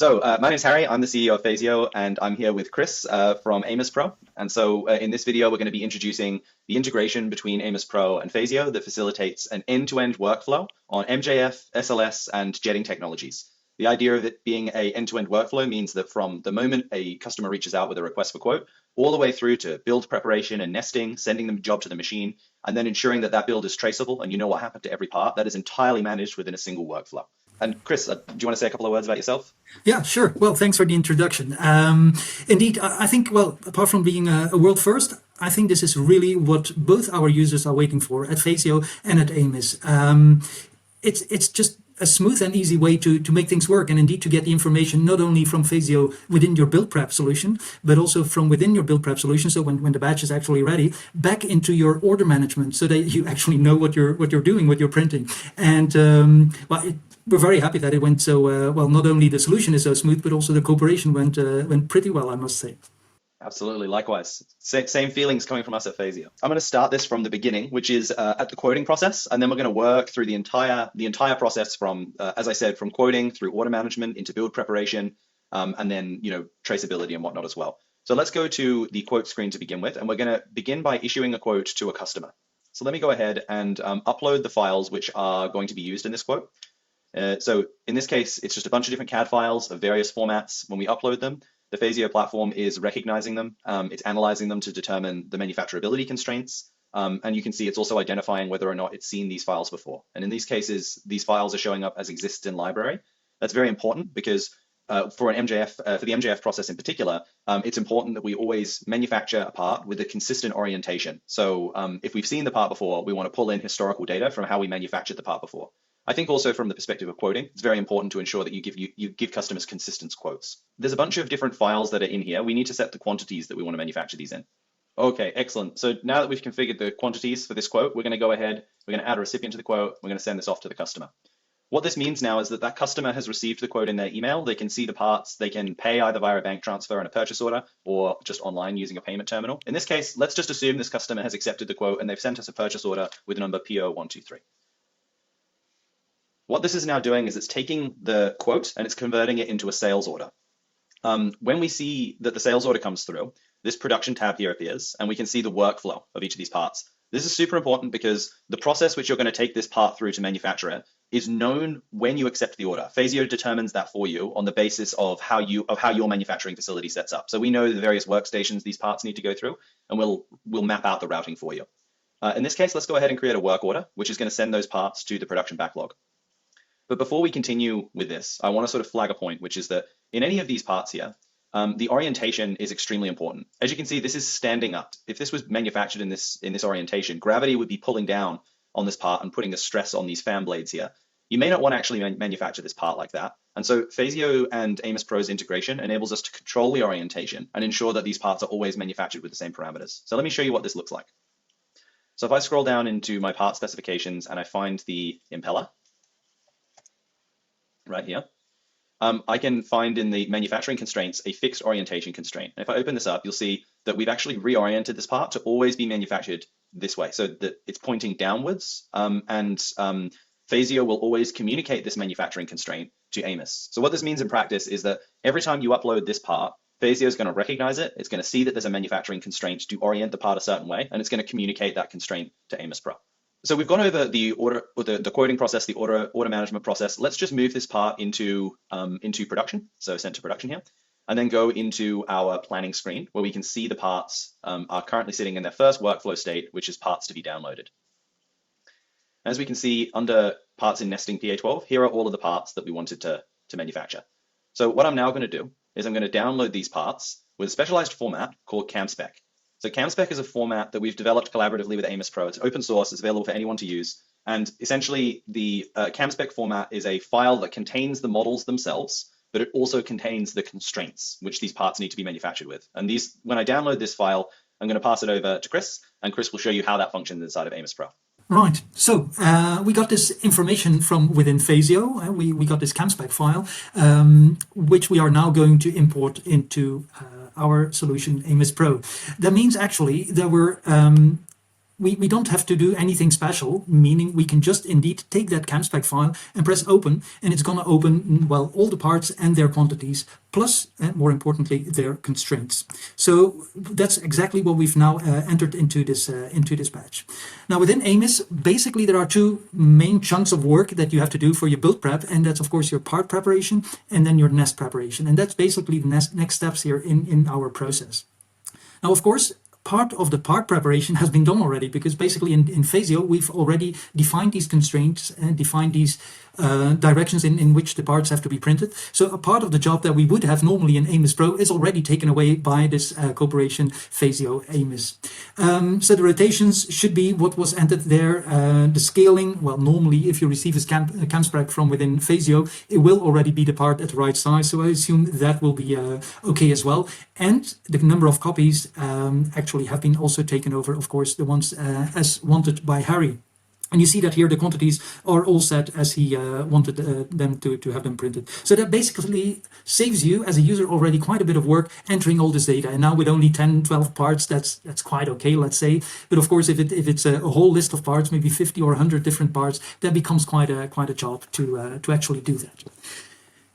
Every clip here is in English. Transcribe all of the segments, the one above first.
My name is Harry. I'm the CEO of Phasio, and I'm here with Chris from AMIS Pro. In this video, we're going to be introducing the integration between AMIS Pro and Phasio that facilitates an end-to-end workflow on MJF, SLS, and jetting technologies. The idea of it being a end-to-end workflow means that from the moment a customer reaches out with a request for quote, all the way through to build preparation and nesting, sending them a job to the machine, and then ensuring that that build is traceable and you know what happened to every part, that is entirely managed within a single workflow. And Chris, do you want to say a couple of words about yourself? Yeah, sure. Well, thanks for the introduction. Indeed, I think, well, apart from being a world first, I think this is really what both our users are waiting for at Phasio and at AMIS. It's just a smooth and easy way to make things work, and indeed to get the information not only from Phasio within your build prep solution, but also from within your build prep solution. So when the batch is actually ready, back into your order management, so that you actually know what you're doing, what you're printing. And we're very happy that it went so well. Not only the solution is so smooth, but also the cooperation went pretty well, I must say. Absolutely, likewise. Same feelings coming from us at Phasio. I'm going to start this from the beginning, which is at the quoting process, and then we're going to work through the entire process from, as I said, from quoting through order management into build preparation, and then traceability and whatnot as well. So let's go to the quote screen to begin with, and we're going to begin by issuing a quote to a customer. So let me go ahead and upload the files which are going to be used in this quote. So in this case, it's just a bunch of different CAD files of various formats. When we upload them, the Phasio platform is recognizing them. It's analyzing them to determine the manufacturability constraints. And you can see it's also identifying whether or not it's seen these files before. And in these cases, these files are showing up as exists in library. That's very important because for the MJF process in particular, it's important that we always manufacture a part with a consistent orientation. So if we've seen the part before, we want to pull in historical data from how we manufactured the part before. I think also from the perspective of quoting, it's very important to ensure that you give customers consistent quotes. There's a bunch of different files that are in here. We need to set the quantities that we want to manufacture these in. Okay, excellent. So now that we've configured the quantities for this quote, we're going to go ahead, we're going to add a recipient to the quote, we're going to send this off to the customer. What this means now is that that customer has received the quote in their email. They can see the parts, they can pay either via a bank transfer and a purchase order or just online using a payment terminal. In this case, let's just assume this customer has accepted the quote and they've sent us a purchase order with number PO123. What this is now doing is it's taking the quote and it's converting it into a sales order. When we see that the sales order comes through, this production tab here appears and we can see the workflow of each of these parts. This is super important because the process which you're going to take this part through to manufacture it is known when you accept the order. Phasio determines that for you on the basis of how your manufacturing facility sets up. So we know the various workstations these parts need to go through, and we'll map out the routing for you. In this case, let's go ahead and create a work order, which is going to send those parts to the production backlog. But before we continue with this, I want to sort of flag a point, which is that in any of these parts here, the orientation is extremely important. As you can see, this is standing up. If this was manufactured in this orientation, gravity would be pulling down on this part and putting a stress on these fan blades here. You may not want to actually manufacture this part like that. And so Phasio and AMIS Pro's integration enables us to control the orientation and ensure that these parts are always manufactured with the same parameters. So let me show you what this looks like. So if I scroll down into my part specifications and I find the impeller, right here, I can find in the manufacturing constraints a fixed orientation constraint. And if I open this up, you'll see that we've actually reoriented this part to always be manufactured this way, so that it's pointing downwards, and Phasio will always communicate this manufacturing constraint to AMIS. So what this means in practice is that every time you upload this part, Phasio is going to recognize it, it's going to see that there's a manufacturing constraint to orient the part a certain way, and it's going to communicate that constraint to AMIS Pro. So we've gone over the order, or the quoting process, the order management process. Let's just move this part into production. So sent to production here, and then go into our planning screen where we can see the parts are currently sitting in their first workflow state, which is parts to be downloaded. As we can see under parts in nesting PA12, here are all of the parts that we wanted to manufacture. So what I'm now going to do is I'm going to download these parts with a specialized format called CamSpec. So CamSpec is a format that we've developed collaboratively with AMIS Pro. It's open source, it's available for anyone to use. And essentially the CamSpec format is a file that contains the models themselves, but it also contains the constraints which these parts need to be manufactured with. And when I download this file, I'm going to pass it over to Chris, and Chris will show you how that functions inside of AMIS Pro. Right, so we got this information from within Phasio. We got this CamSpec file, which we are now going to import into our solution, AMIS Pro. That means actually that we don't have to do anything special, meaning we can just indeed take that CAM spec file and press open, and it's going to open, well, all the parts and their quantities, plus, and more importantly, their constraints. So that's exactly what we've now entered into this batch. Now within AMIS, basically there are two main chunks of work that you have to do for your build prep, and that's of course your part preparation and then your nest preparation. And that's basically the next steps here in our process. Now, of course, part of the part preparation has been done already, because basically in Phasio, we've already defined these constraints and defined these directions in which the parts have to be printed. So a part of the job that we would have normally in AMIS Pro is already taken away by this cooperation Phasio AMIS. So the rotations should be what was entered there. The scaling, well, normally if you receive a CAM spec from within Phasio, it will already be the part at the right size. So I assume that will be okay as well. And the number of copies actually have been also taken over, of course, the ones as wanted by Harry. And you see that here the quantities are all set as he wanted them to have them printed. So that basically saves you as a user already quite a bit of work entering all this data. And now with only 10, 12 parts, that's quite okay, let's say. But of course, if it's a whole list of parts, maybe 50 or 100 different parts, that becomes quite a job to actually do that.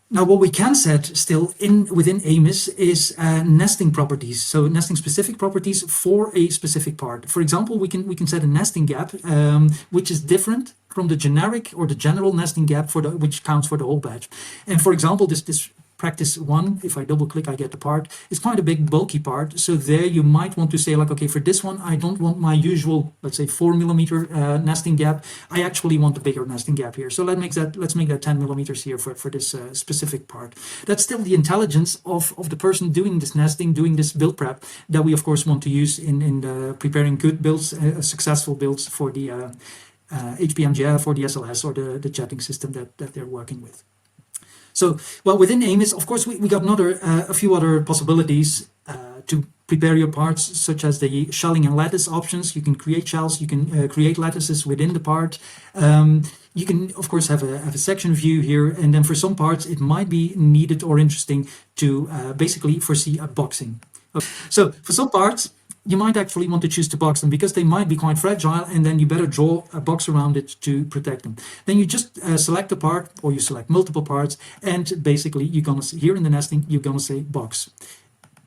Now, what we can set still within AMIS is nesting properties, so nesting specific properties for a specific part. For example, we can set a nesting gap, which is different from the generic or the general nesting gap which counts for the whole batch. And for example, this practice one, if I double click, I get the part. It's quite a big bulky part. So there you might want to say like, okay, for this one, I don't want my usual, let's say 4mm nesting gap. I actually want a bigger nesting gap here. So let's make that 10mm here for this specific part. That's still the intelligence of the person doing this nesting, doing this build prep that we of course want to use in preparing good builds, successful builds for the HPMGF or the SLS or the jetting system that they're working with. So, well, within AMIS, of course, we got a few other possibilities to prepare your parts, such as the shelling and lattice options. You can create shells, you can create lattices within the part. You can, of course, have a section view here, and then for some parts, it might be needed or interesting to basically foresee a boxing. So, for some parts, you might actually want to choose to box them because they might be quite fragile, and then you better draw a box around it to protect them. Then you just select a part, or you select multiple parts, and basically you're gonna see, here in the nesting, you're gonna say box,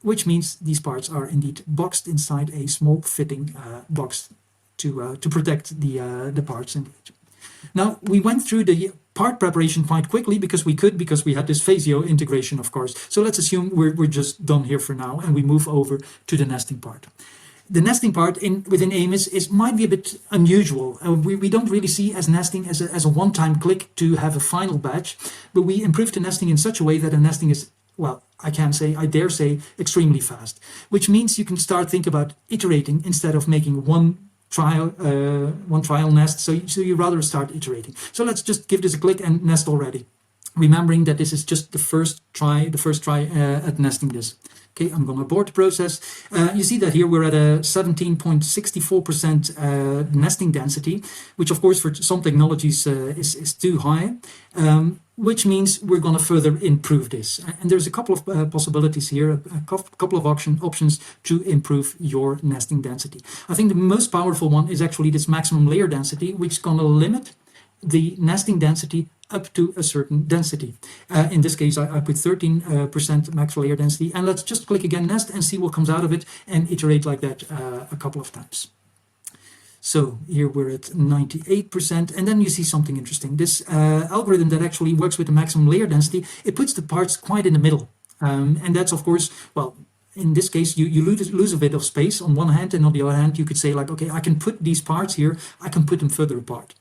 which means these parts are indeed boxed inside a small fitting box to protect the parts indeed. Now, we went through the part preparation quite quickly because we had this Phasio integration, of course. So let's assume we're just done here for now, and we move over to the nesting part. The nesting part within AMIS might be a bit unusual. We don't really see as nesting as a one-time click to have a final batch, but we improved the nesting in such a way that the nesting is, well, I dare say, extremely fast, which means you can start thinking about iterating instead of making one trial nest. So you rather start iterating. So let's just give this a click and nest already, remembering that this is just the first try at nesting this. Okay, I'm going to abort the process. You see that here we're at a 17.64% nesting density, which of course for some technologies is too high, which means we're going to further improve this. And there's a couple of possibilities here, a couple of options to improve your nesting density. I think the most powerful one is actually this maximum layer density, which is going to limit the nesting density up to a certain density. In this case, I put 13% max layer density, and let's just click again nest and see what comes out of it and iterate like that a couple of times. So here we're at 98%, and then you see something interesting. This algorithm that actually works with the maximum layer density, it puts the parts quite in the middle. And that's of course, well, in this case, you lose a bit of space on one hand, and on the other hand, you could say like, okay, I can put these parts here, I can put them further apart.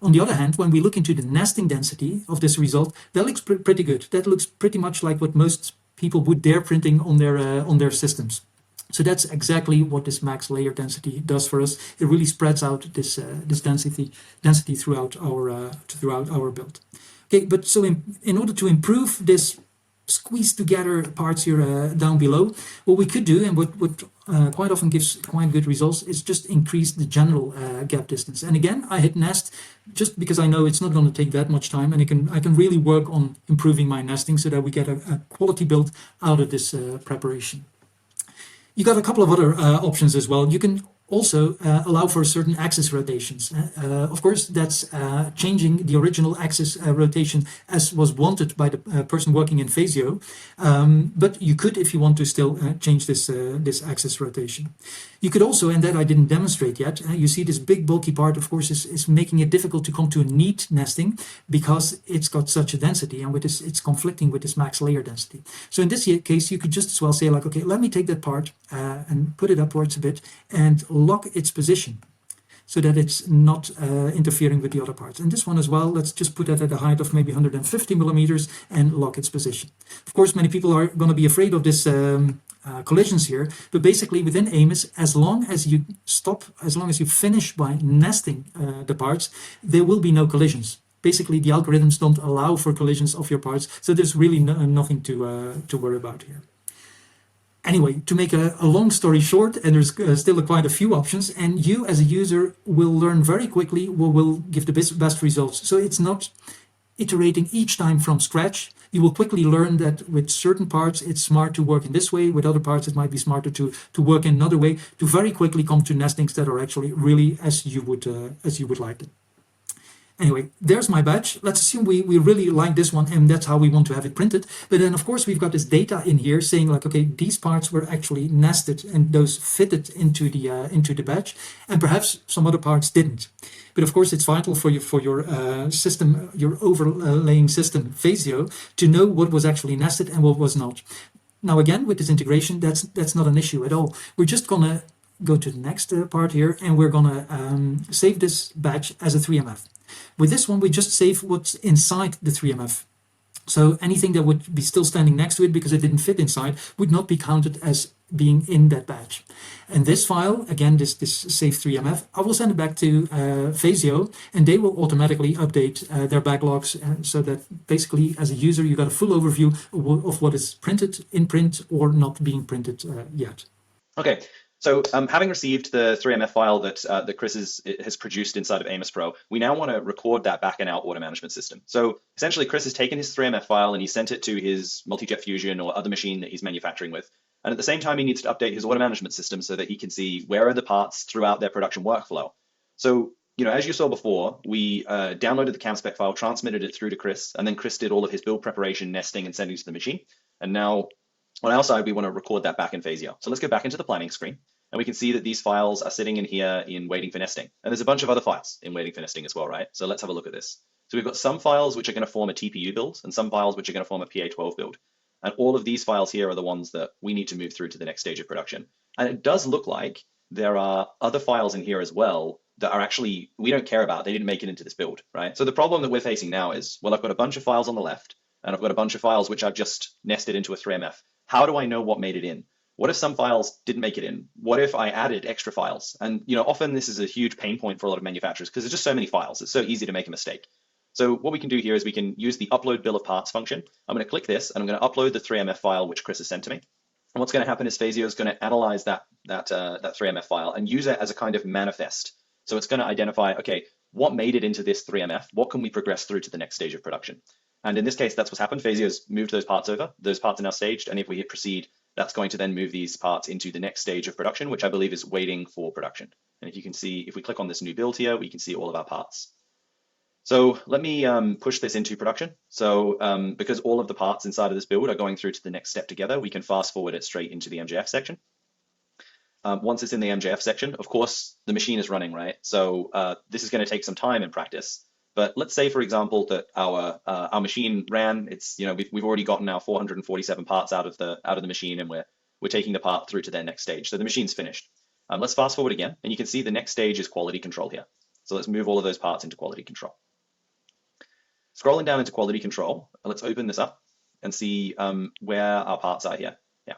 On the other hand, when we look into the nesting density of this result, that looks pretty good. That looks pretty much like what most people would dare printing on their systems. So that's exactly what this max layer density does for us. It really spreads out this density throughout our build. Okay, but so in order to improve this squeeze together parts here down below, what we could do, and what quite often gives quite good results, is just increase the general gap distance. And again, I hit nest just because I know it's not going to take that much time, and I can really work on improving my nesting so that we get a quality build out of this preparation. You got a couple of other options as well. You can also allow for certain axis rotations. Of course, that's changing the original axis rotation as was wanted by the person working in Phasio, but you could, if you want to, still change this axis rotation. You could also, and that I didn't demonstrate yet, you see this big bulky part, of course, is making it difficult to come to a neat nesting because it's got such a density, and with this, it's conflicting with this max layer density. So in this case, you could just as well say like, okay, let me take that part and put it upwards a bit and lock its position so that it's not interfering with the other parts. And this one as well, let's just put that at a height of maybe 150 millimeters and lock its position. Of course, many people are going to be afraid of this collisions here, but basically within AMIS, as long as you stop, as long as you finish by nesting the parts, there will be no collisions. Basically, the algorithms don't allow for collisions of your parts, so there's really nothing to worry about here. Anyway, to make a long story short, and there's still quite a few options, and you as a user will learn very quickly what will give the best results. So it's not iterating each time from scratch. You will quickly learn that with certain parts it's smart to work in this way, with other parts it might be smarter to work in another way, to very quickly come to nestings that are actually really as you would like them. Anyway, there's my badge. Let's assume we really like this one and that's how we want to have it printed. But then of course we've got this data in here saying like, okay, these parts were actually nested and those fitted into the badge, and perhaps some other parts didn't. But of course it's vital for your system, your overlaying system, Phasio, to know what was actually nested and what was not. Now again, with this integration, that's not an issue at all. We're just gonna go to the next part here, and we're gonna save this badge as a 3MF. With this one, we just save what's inside the 3MF. So anything that would be still standing next to it because it didn't fit inside would not be counted as being in that badge. And this file, again, this save 3MF, I will send it back to Phasio, and they will automatically update their backlogs so that basically as a user, you got a full overview of what is printed in print or not being printed yet. Okay. So having received the 3MF file that Chris has produced inside of AMIS Pro, we now want to record that back in our order management system. So essentially, Chris has taken his 3MF file and he sent it to his multi-jet fusion or other machine that he's manufacturing with. And at the same time, he needs to update his order management system so that he can see where are the parts throughout their production workflow. So, you know, as you saw before, we downloaded the CAM spec file, transmitted it through to Chris, and then Chris did all of his build preparation, nesting, and sending to the machine. And now on our side, we want to record that back in Phasio. So let's go back into the planning screen. And we can see that these files are sitting in here in waiting for nesting. And there's a bunch of other files in waiting for nesting as well, right? So let's have a look at this. So we've got some files which are going to form a TPU build and some files which are going to form a PA12 build. And all of these files here are the ones that we need to move through to the next stage of production. And it does look like there are other files in here as well that are actually, we don't care about. They didn't make it into this build, right? So the problem that we're facing now is, well, I've got a bunch of files on the left and I've got a bunch of files which I've just nested into a 3MF. How do I know what made it in? What if some files didn't make it in? What if I added extra files? And you know, often this is a huge pain point for a lot of manufacturers because there's just so many files. It's so easy to make a mistake. So what we can do here is we can use the upload bill of parts function. I'm going to click this and I'm going to upload the 3MF file which Chris has sent to me. And what's going to happen is Phasio is going to analyze that 3MF file and use it as a kind of manifest. So it's going to identify, okay, what made it into this 3MF? What can we progress through to the next stage of production? And in this case, that's what's happened. Phasio's moved those parts over. Those parts are now staged. And if we hit proceed, that's going to then move these parts into the next stage of production, which I believe is waiting for production. And if you can see, if we click on this new build here, we can see all of our parts. So let me push this into production. So because all of the parts inside of this build are going through to the next step together, we can fast forward it straight into the MJF section. Once it's in the MJF section, of course, the machine is running, right? So this is going to take some time in practice. But let's say, for example, that our machine ran. It's, you know, we've already gotten our 447 parts out of the machine, and we're taking the part through to their next stage. So the machine's finished. Let's fast forward again, and you can see the next stage is quality control here. So let's move all of those parts into quality control. Scrolling down into quality control, let's open this up and see where our parts are here. Yeah.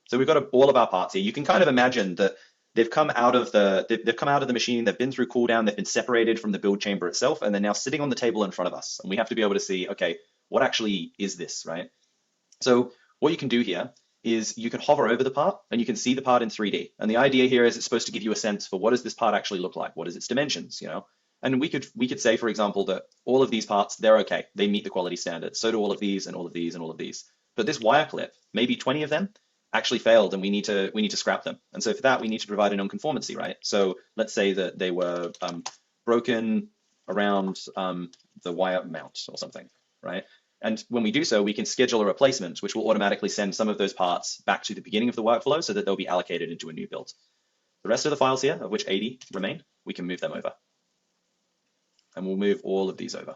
So we've got all of our parts here. You can kind of imagine that they've come out of the machine, they've been through cool down, they've been separated from the build chamber itself, and they're now sitting on the table in front of us. And we have to be able to see, okay, what actually is this, right? So what you can do here is you can hover over the part and you can see the part in 3D. And the idea here is it's supposed to give you a sense for what does this part actually look like? What is its dimensions, you know? And we could say, for example, that all of these parts, they're okay. They meet the quality standards. So do all of these and all of these and all of these. But this wire clip, maybe 20 of them, actually failed and we need to scrap them. And so for that, we need to provide a non-conformancy, right? So let's say that they were broken around the wire mount or something, right? And when we do so, we can schedule a replacement, which will automatically send some of those parts back to the beginning of the workflow so that they'll be allocated into a new build. The rest of the files here, of which 80 remain, we can move them over. And we'll move all of these over.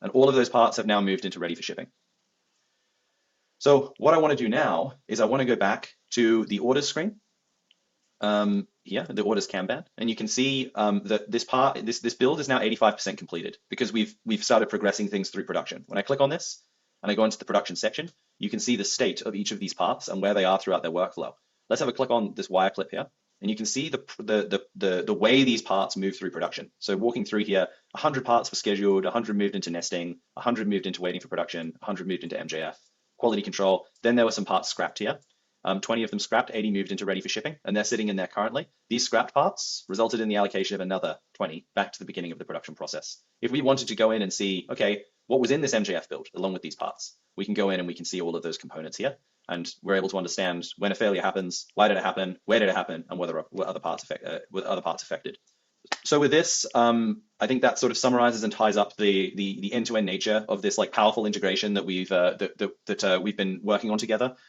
And all of those parts have now moved into ready for shipping. So what I want to do now is I want to go back to the orders screen. Here, the orders Kanban, and you can see that this build is now 85% completed because we've started progressing things through production. When I click on this and I go into the production section, you can see the state of each of these parts and where they are throughout their workflow. Let's have a click on this wire clip here, and you can see the way these parts move through production. So walking through here, 100 parts were scheduled, 100 moved into nesting, 100 moved into waiting for production, 100 moved into MJF, quality control. Then there were some parts scrapped here. 20 of them scrapped, 80 moved into ready for shipping, and they're sitting in there currently. These scrapped parts resulted in the allocation of another 20 back to the beginning of the production process. If we wanted to go in and see, okay, what was in this MJF build along with these parts, we can go in and we can see all of those components here, and we're able to understand when a failure happens, why did it happen, where did it happen, and were other parts affected. So with this, I think that sort of summarizes and ties up the end-to-end nature of this like powerful integration that we've been working on together.